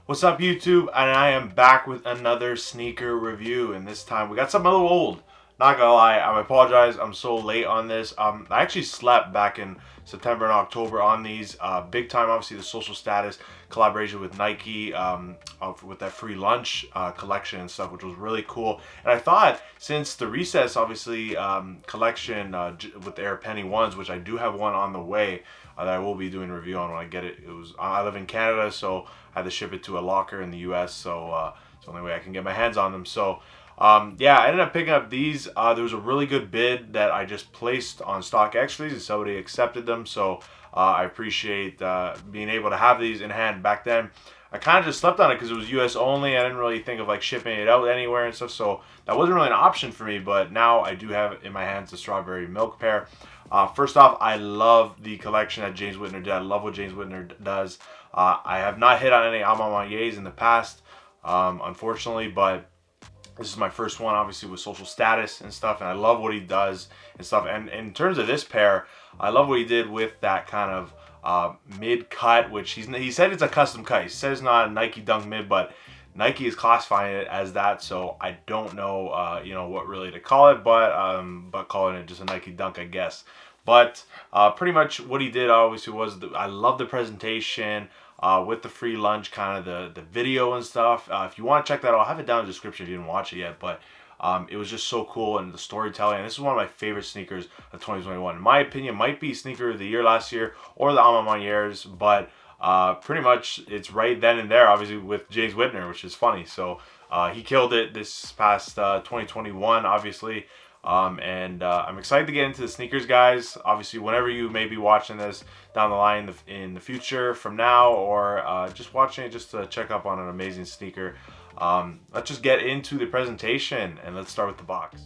What's up, YouTube? And I am back with another sneaker review, and this time we got something a little old. Not gonna lie, I apologize, I'm so late on this. I actually slept back in September and October on these. Big time, obviously, the Social Status collaboration with Nike with that free lunch collection and stuff, which was really cool. And I thought, since the Recess, obviously, collection with the Air Penny ones, which I do have one on the way, that I will be doing a review on when I get it. I live in Canada, so I had to ship it to a locker in the US, so it's the only way I can get my hands on them. So yeah, I ended up picking up these. There was a really good bid that I just placed on StockX and somebody accepted them, so I appreciate being able to have these in hand. Back then I kind of just slept on it because it was US only. I didn't really think of like shipping it out anywhere and stuff, so that wasn't really an option for me. But now I do have in my hands the strawberry milk pair. First off, I love the collection that James Whitner did. I love what James Whitner does. I have not hit on any Amamanyes in the past, unfortunately, but this is my first one, obviously, with Social Status and stuff, and I love what he does and stuff. And in terms of this pair, I love what he did with that kind of mid-cut, which he said it's a custom cut. He said it's not a Nike Dunk mid, but Nike is classifying it as that, so I don't know, what really to call it, but calling it just a Nike Dunk, I guess. But pretty much what he did, obviously, was I love the presentation with the free lunch, kind of the video and stuff. If you want to check that out, I'll have it down in the description if you didn't watch it yet. But it was just so cool, and the storytelling. And this is one of my favorite sneakers of 2021. In my opinion, might be sneaker of the year last year or the Amamanyers, but pretty much it's right then and there, obviously, with James Whitner, which is funny. So he killed it this past 2021, obviously. And I'm excited to get into the sneakers, guys. Obviously, whenever you may be watching this down the line in the future from now, or just watching it just to check up on an amazing sneaker, let's just get into the presentation, and let's start with the box.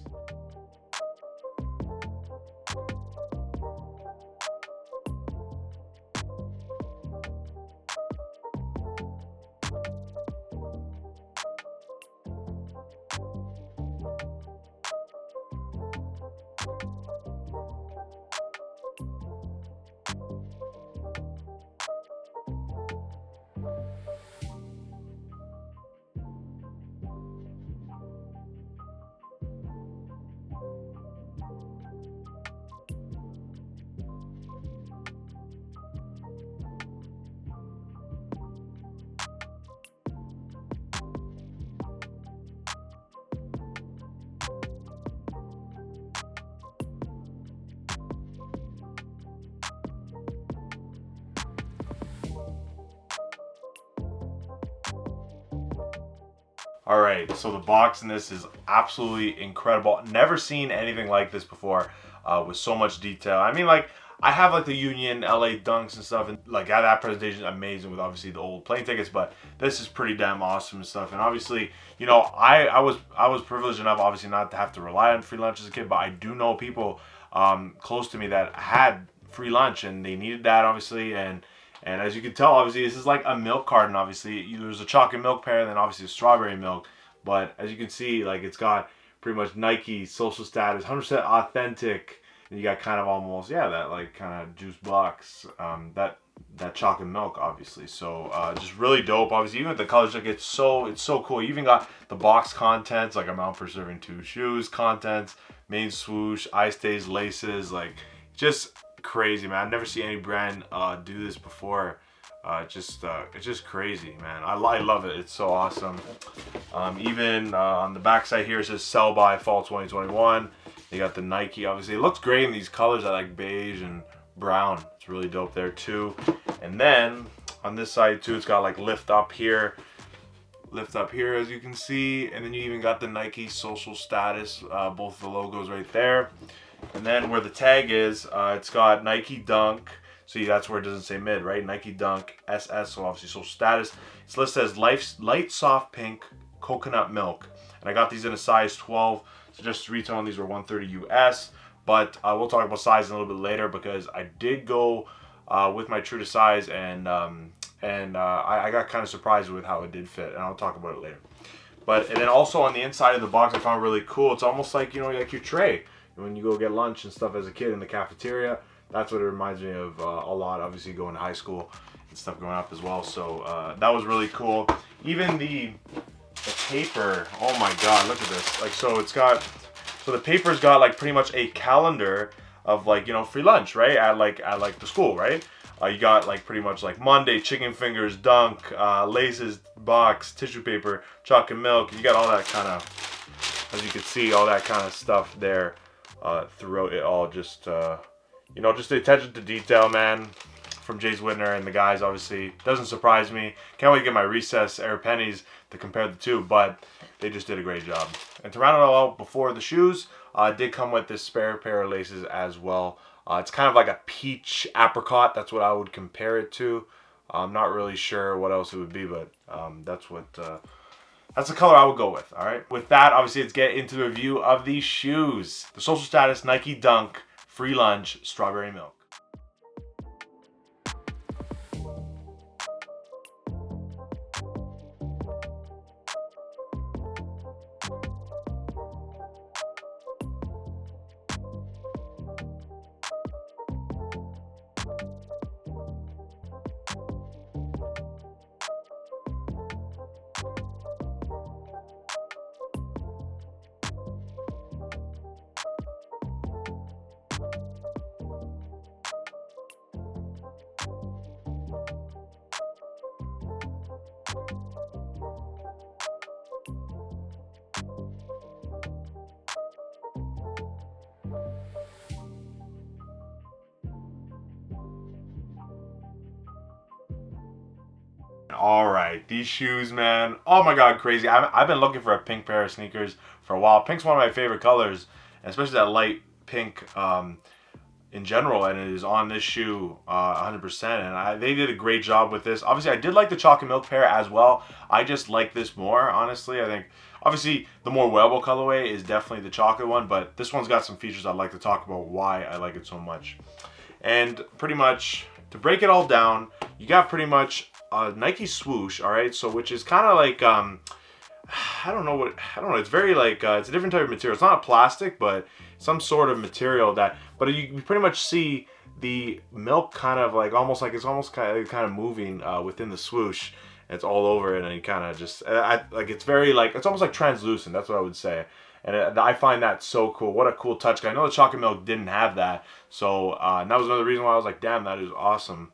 Alright, so the box in this is absolutely incredible. Never seen anything like this before with so much detail. I mean, like, I have like the Union LA Dunks and stuff, and like that presentation is amazing with obviously the old plane tickets, but this is pretty damn awesome and stuff. And obviously, I was privileged enough, obviously, not to have to rely on free lunch as a kid, but I do know people close to me that had free lunch and they needed that, obviously. And as you can tell, obviously, this is like a milk carton, obviously. There's a chocolate milk pair and then obviously a strawberry milk. But as you can see, like, it's got pretty much Nike, Social Status, 100% authentic. And you got kind of almost, that like kind of juice box, that chocolate milk, obviously. So just really dope. Obviously, even with the colors, like, it's so cool. You even got the box contents, like amount per serving 2 shoes, contents, main swoosh, eye stays, laces, like, just crazy, man. I've never seen any brand do this before. It's just crazy, man. I love it. It's so awesome. Even on the back side here, it says sell by fall 2021. You got the Nike, obviously. It looks great in these colors. I like beige and brown. It's really dope there too. And then on this side too, it's got like lift up here, as you can see. And then you even got the Nike Social Status, both of the logos right there. And then where the tag is, it's got Nike Dunk. See, that's where it doesn't say mid, right? Nike Dunk SS, so obviously Social Status. It's listed as light soft pink coconut milk. And I got these in a size 12. So just retailing these were $130 US. But we'll talk about size a little bit later, because I did go with my true to size, and I got kind of surprised with how it did fit, and I'll talk about it later. And then also on the inside of the box, I found really cool. It's almost like, like your tray when you go get lunch and stuff as a kid in the cafeteria. That's what it reminds me of a lot, obviously, going to high school and stuff going up as well. So that was really cool. Even the paper, oh my god, look at this. Like, so it's got, so the paper's got like pretty much a calendar of like, you know, free lunch, right? At the school, right? You got like pretty much like Monday, chicken fingers, dunk, laces, box, tissue paper, chocolate milk. You got all that kind of, as you can see, all that kind of stuff there throughout it all. Just, you know, just the attention to detail, man, from Jace Whitner and the guys, obviously. Doesn't surprise me. Can't wait to get my recess Air pennies to compare the two, but they just did a great job. And to round it all out, before the shoes, did come with this spare pair of laces as well. It's kind of like a peach apricot. That's what I would compare it to. I'm not really sure what else it would be, but that's the color I would go with. All right. With that, obviously, let's get into the review of these shoes. The Social Status Nike Dunk Free Lunch Strawberry Milk. All right, these shoes, man. Oh my god, crazy. I've been looking for a pink pair of sneakers for a while. Pink's one of my favorite colors, especially that light pink in general, and it is on this shoe 100%. And they did a great job with this. Obviously, I did like the chocolate milk pair as well. I just like this more, honestly. I think, obviously, the more wearable colorway is definitely the chocolate one, but this one's got some features I'd like to talk about why I like it so much. And pretty much, to break it all down, you got pretty much a Nike swoosh, all right? So, which is kind of like, I don't know, it's very like, it's a different type of material. It's not a plastic, but some sort of material that, but you pretty much see the milk kind of like, it's almost kind of moving within the swoosh. It's all over it, and you kind of just, like, it's very like, it's almost like translucent, that's what I would say. And I find that so cool. What a cool touch. I know the chocolate milk didn't have that, so and that was another reason why I was like, damn, that is awesome.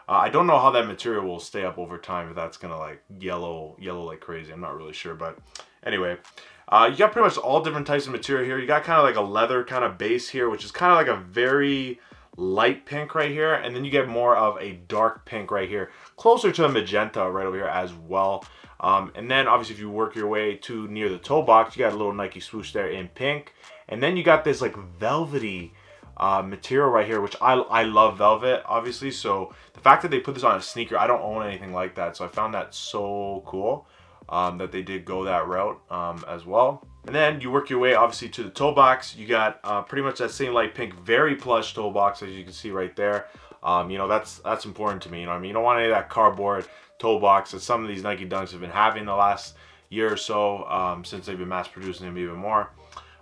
I don't know how that material will stay up over time, if that's gonna like yellow like crazy. I'm not really sure, but anyway, you got pretty much all different types of material here. You got kind of like a leather kind of base here, which is kind of like a very light pink right here, and then you get more of a dark pink right here, closer to a magenta right over here as well. And then obviously if you work your way to near the toe box, you got a little Nike swoosh there in pink, and then you got this like velvety material right here, which I love velvet, obviously. So the fact that they put this on a sneaker, I don't own anything like that, so I found that so cool that they did go that route as well. And then you work your way obviously to the toe box. You got pretty much that same light pink, very plush toe box, as you can see right there. You know, that's important to me. You know what I mean? You don't want any of that cardboard toe box that some of these Nike Dunks have been having the last year or so, since they've been mass producing them even more.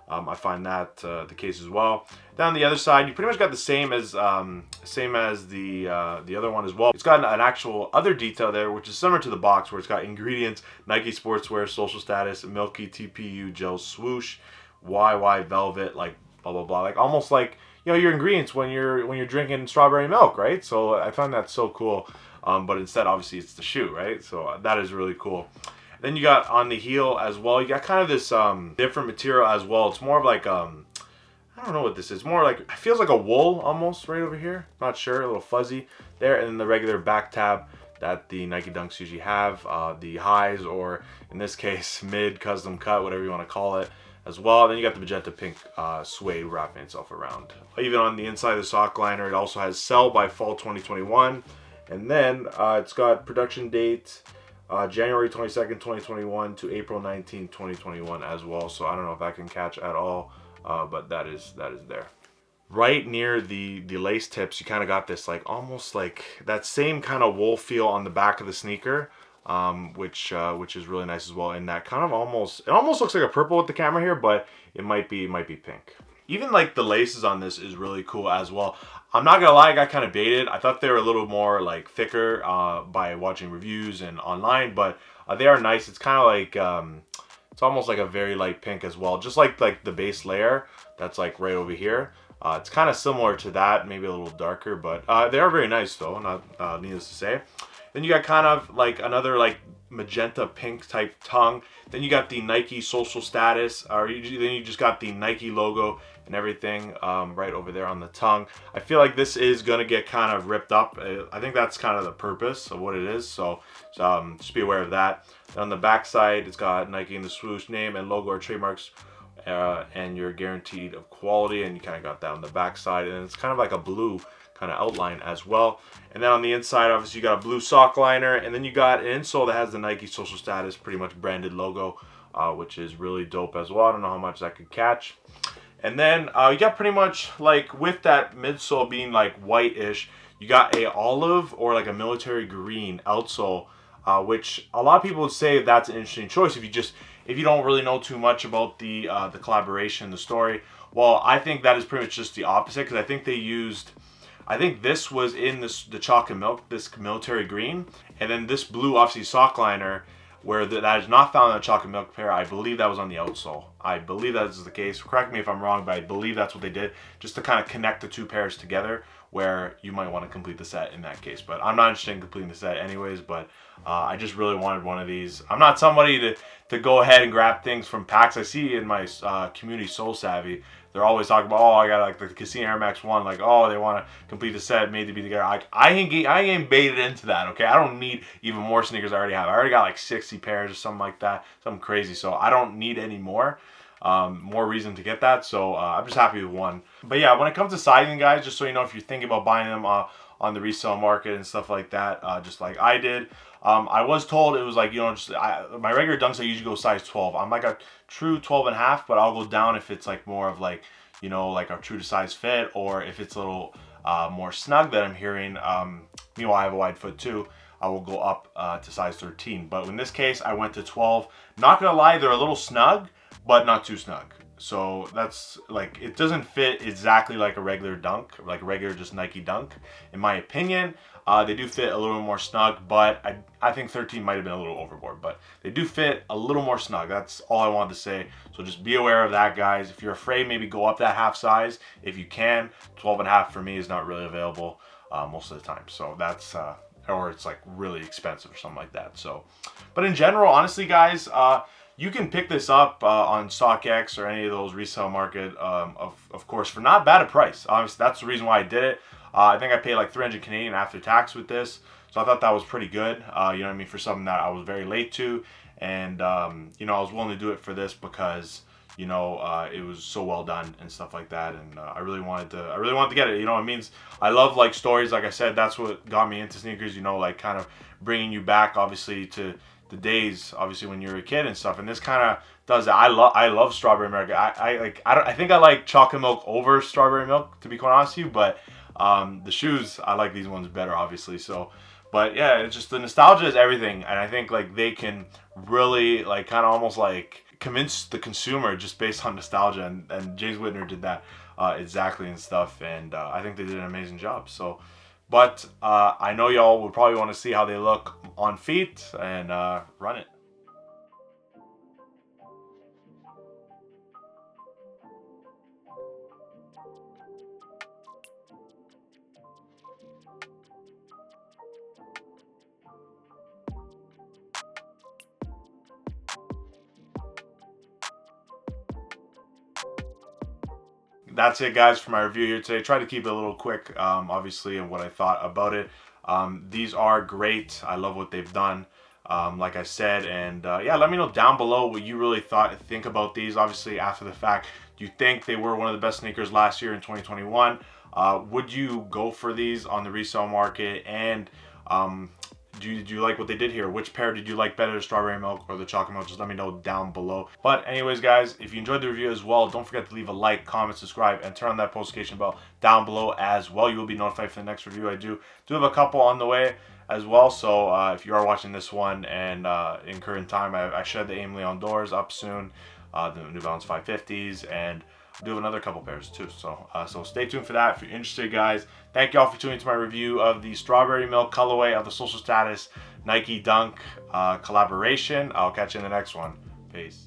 I find that the case as well. Down the other side, you pretty much got the same as the other one as well. It's got an actual other detail there, which is similar to the box, where it's got ingredients: Nike Sportswear, Social Status, Milky TPU Gel Swoosh, YY Velvet, like blah blah blah, like almost like, you know, your ingredients when you're drinking strawberry milk, right? So I find that so cool. But instead, obviously, it's the shoe, right? So that is really cool. Then you got on the heel as well, you got kind of this different material as well. It's more of like, I don't know what this is. More like, it feels like a wool almost right over here. Not sure, a little fuzzy there. And then the regular back tab that the Nike Dunks usually have. The highs, or in this case, mid custom cut, whatever you want to call it as well. Then you got the magenta pink suede wrapping itself around. Even on the inside of the sock liner, it also has sell by fall 2021. And then it's got production date January 22nd, 2021 to April 19th, 2021 as well. So I don't know if I can catch at all, but that is there. Right near the lace tips, you kind of got this like almost like that same kind of wool feel on the back of the sneaker, which is really nice as well. And that kind of almost, it almost looks like a purple with the camera here, but it might be pink. Even like the laces on this is really cool as well. I'm not gonna lie, I got kind of baited. I thought they were a little more like thicker by watching reviews and online, but they are nice. It's kind of like it's almost like a very light pink as well, just like the base layer that's like right over here. It's kind of similar to that, maybe a little darker, but they are very nice though, not needless to say. Then you got kind of like another like magenta pink type tongue. Then you got the Nike social status, or then you just got the Nike logo and everything right over there on the tongue. I feel like this is gonna get kind of ripped up. I think that's kind of the purpose of what it is. So just be aware of that. And on the back side, it's got Nike and the swoosh name and logo or trademarks. And you're guaranteed of quality, and you kind of got that on the back side, and it's kind of like a blue kind of outline as well. And then on the inside, obviously you got a blue sock liner, and then you got an insole that has the Nike social status pretty much branded logo, which is really dope as well. I don't know how much that could catch. And then you got pretty much like with that midsole being like white-ish, you got a olive or like a military green outsole, which a lot of people would say that's an interesting choice if you don't really know too much about the collaboration, the story. Well, I think that is pretty much just the opposite, because I think they used, I think this was in the chocolate milk, this military green, and then this blue obviously sock liner, where that is not found in the chocolate milk pair. I believe that was on the outsole. I believe that is the case. Correct me if I'm wrong, but I believe that's what they did, just to kind of connect the two pairs together, where you might want to complete the set in that case. But I'm not interested in completing the set anyways, but I just really wanted one of these. I'm not somebody to go ahead and grab things from packs. I see in my community Soul Savvy, they're always talking about, oh, I got like the Casino Air Max 1, like, oh, they want to complete the set, made to be together. I ain't baited into that, okay? I don't need even more sneakers I already have. I already got like 60 pairs or something like that, something crazy. So I don't need any more. More reason to get that, so I'm just happy with one. But yeah, when it comes to sizing, guys, just so you know, if you're thinking about buying them on the resale market and stuff like that, just like I did, I was told it was like, you know, just my regular dunks I usually go size 12. I'm like a true 12 and a half, but I'll go down if it's like more of like, you know, like a true to size fit, or if it's a little more snug that I'm hearing. Meanwhile, I have a wide foot too. I will go up to size 13. But in this case, I went to 12. Not gonna lie, they're a little snug, but not too snug. So that's like, it doesn't fit exactly like a regular dunk, like a regular just Nike dunk, in my opinion. They do fit a little more snug, but I think 13 might have been a little overboard, but they do fit a little more snug. That's all I wanted to say. So just be aware of that, guys. If you're afraid, maybe go up that half size if you can. 12 and a half for me is not really available most of the time. So that's, or it's like really expensive or something like that. So, but in general, honestly, guys, you can pick this up on StockX or any of those resale market, of course, for not bad a price. Obviously, that's the reason why I did it. I think I paid like 300 Canadian after tax with this, so I thought that was pretty good. You know what I mean, for something that I was very late to, and you know, I was willing to do it for this because, you know, it was so well done and stuff like that, and I really wanted to get it. You know, it means I love like stories. Like I said, that's what got me into sneakers. You know, like kind of bringing you back, obviously, to the days, obviously, when you were a kid and stuff. And this kind of does that. I love strawberry milk. I think I like chocolate milk over strawberry milk, to be quite honest with you. But the shoes, I like these ones better, obviously. So, but yeah, it's just the nostalgia is everything, and I think like they can really like kind of almost like convince the consumer just based on nostalgia, and James Whitner did that exactly and stuff, and I think they did an amazing job. So. But I know y'all would probably want to see how they look on feet, and run it. That's it, guys, for my review here today. Try to keep it a little quick, obviously, and what I thought about it. These are great. I love what they've done, like I said. And yeah, let me know down below what you really think about these. Obviously, after the fact, do you think they were one of the best sneakers last year in 2021? Would you go for these on the resale market? And do you like what they did here? Which pair did you like better, the strawberry milk or the chocolate milk? Just let me know down below. But anyways, guys, if you enjoyed the review as well, don't forget to leave a like, comment, subscribe, and turn on that notification bell down below as well. You will be notified for the next review I do. Do have a couple on the way as well. So if you are watching this one and in current time, I shed the Aim Leon doors up soon, the New Balance 550s, and do another couple pairs too. So stay tuned for that if you're interested, guys. Thank y'all for tuning into my review of the Strawberry Milk colorway of the Social Status Nike Dunk collaboration. I'll catch you in the next one. Peace.